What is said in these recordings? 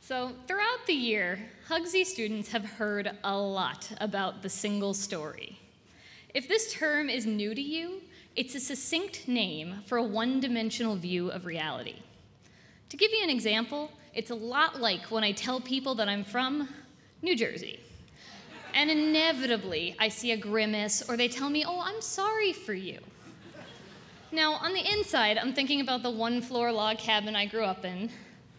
So throughout the year, HGSE students have heard a lot about the single story. If this term is new to you, it's a succinct name for a one-dimensional view of reality. To give you an example, it's a lot like when I tell people that I'm from New Jersey. And inevitably, I see a grimace or they tell me, "Oh, I'm sorry for you." Now, on the inside, I'm thinking about the one-floor log cabin I grew up in,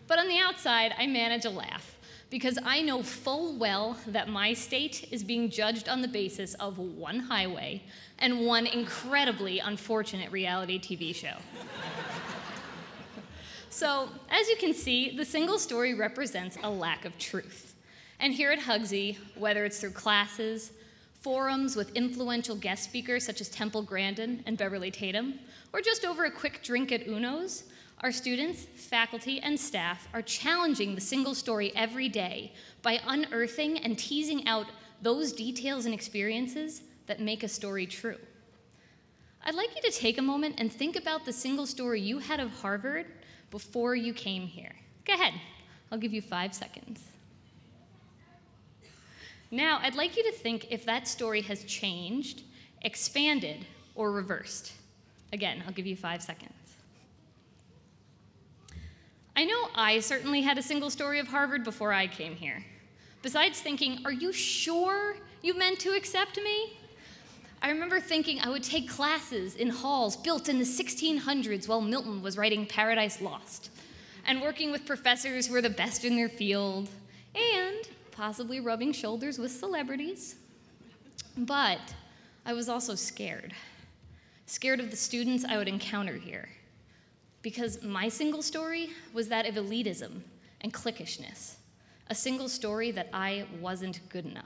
but on the outside, I manage a laugh because I know full well that my state is being judged on the basis of one highway and one incredibly unfortunate reality TV show. So, as you can see, the single story represents a lack of truth. And here at HGSE, whether it's through classes, forums with influential guest speakers such as Temple Grandin and Beverly Tatum, or just over a quick drink at Uno's, our students, faculty, and staff are challenging the single story every day by unearthing and teasing out those details and experiences that make a story true. I'd like you to take a moment and think about the single story you had of Harvard before you came here. Go ahead, I'll give you 5 seconds. Now, I'd like you to think if that story has changed, expanded, or reversed. Again, I'll give you 5 seconds. I know I certainly had a single story of Harvard before I came here. Besides thinking, "Are you sure you meant to accept me?" I remember thinking I would take classes in halls built in the 1600s while Milton was writing Paradise Lost, and working with professors who were the best in their field, and possibly rubbing shoulders with celebrities. But I was also scared. Scared of the students I would encounter here. Because my single story was that of elitism and cliquishness. A single story that I wasn't good enough.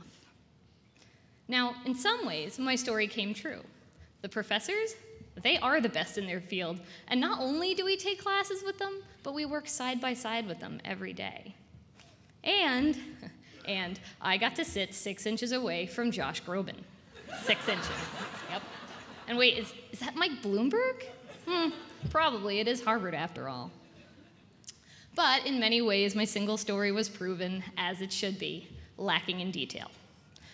Now, in some ways, my story came true. The professors, they are the best in their field. And not only do we take classes with them, but we work side by side with them every day. And I got to sit 6 inches away from Josh Groban. 6 inches, yep. And wait, is that Mike Bloomberg? Probably, it is Harvard after all. But in many ways, my single story was proven, as it should be, lacking in detail.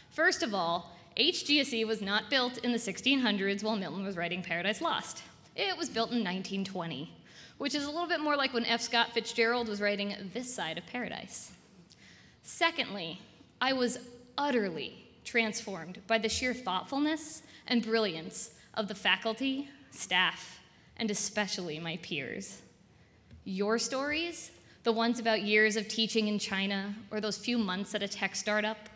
First of all, HGSE was not built in the 1600s while Milton was writing Paradise Lost. It was built in 1920, which is a little bit more like when F. Scott Fitzgerald was writing This Side of Paradise. Secondly, I was utterly transformed by the sheer thoughtfulness and brilliance of the faculty, staff, and especially my peers. Your stories, the ones about years of teaching in China or those few months at a tech startup,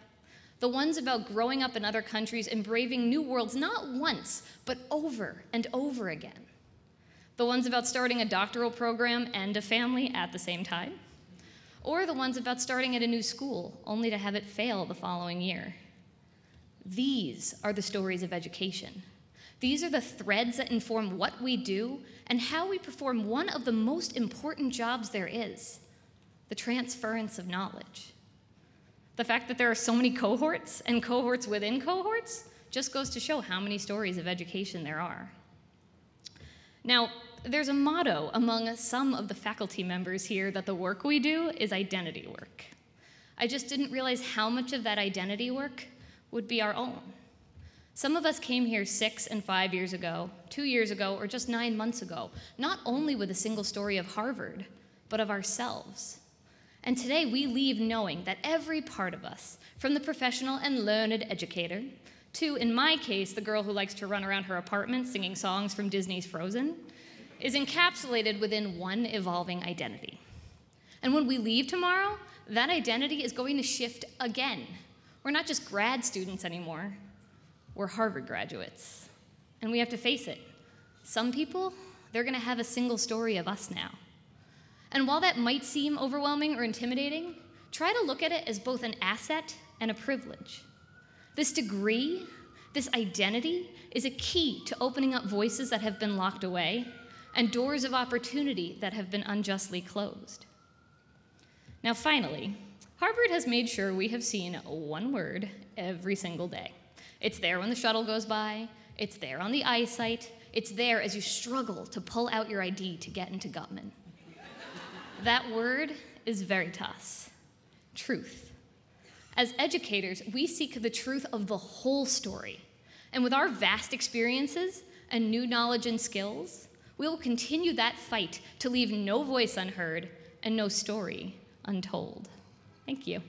the ones about growing up in other countries and braving new worlds not once, but over and over again. The ones about starting a doctoral program and a family at the same time. Or the ones about starting at a new school, only to have it fail the following year. These are the stories of education. These are the threads that inform what we do and how we perform one of the most important jobs there is, the transference of knowledge. The fact that there are so many cohorts and cohorts within cohorts just goes to show how many stories of education there are. Now, there's a motto among some of the faculty members here that the work we do is identity work. I just didn't realize how much of that identity work would be our own. Some of us came here 6 and 5 years ago, 2 years ago, or just 9 months ago, not only with a single story of Harvard, but of ourselves. And today we leave knowing that every part of us, from the professional and learned educator, to, in my case, the girl who likes to run around her apartment singing songs from Disney's Frozen, is encapsulated within one evolving identity. And when we leave tomorrow, that identity is going to shift again. We're not just grad students anymore. We're Harvard graduates. And we have to face it. Some people, they're going to have a single story of us now. And while that might seem overwhelming or intimidating, try to look at it as both an asset and a privilege. This degree, this identity, is a key to opening up voices that have been locked away and doors of opportunity that have been unjustly closed. Now finally, Harvard has made sure we have seen one word every single day. It's there when the shuttle goes by, it's there on the eyesight, it's there as you struggle to pull out your ID to get into Gutman. That word is veritas, truth. As educators, we seek the truth of the whole story. And with our vast experiences and new knowledge and skills, we will continue that fight to leave no voice unheard and no story untold. Thank you.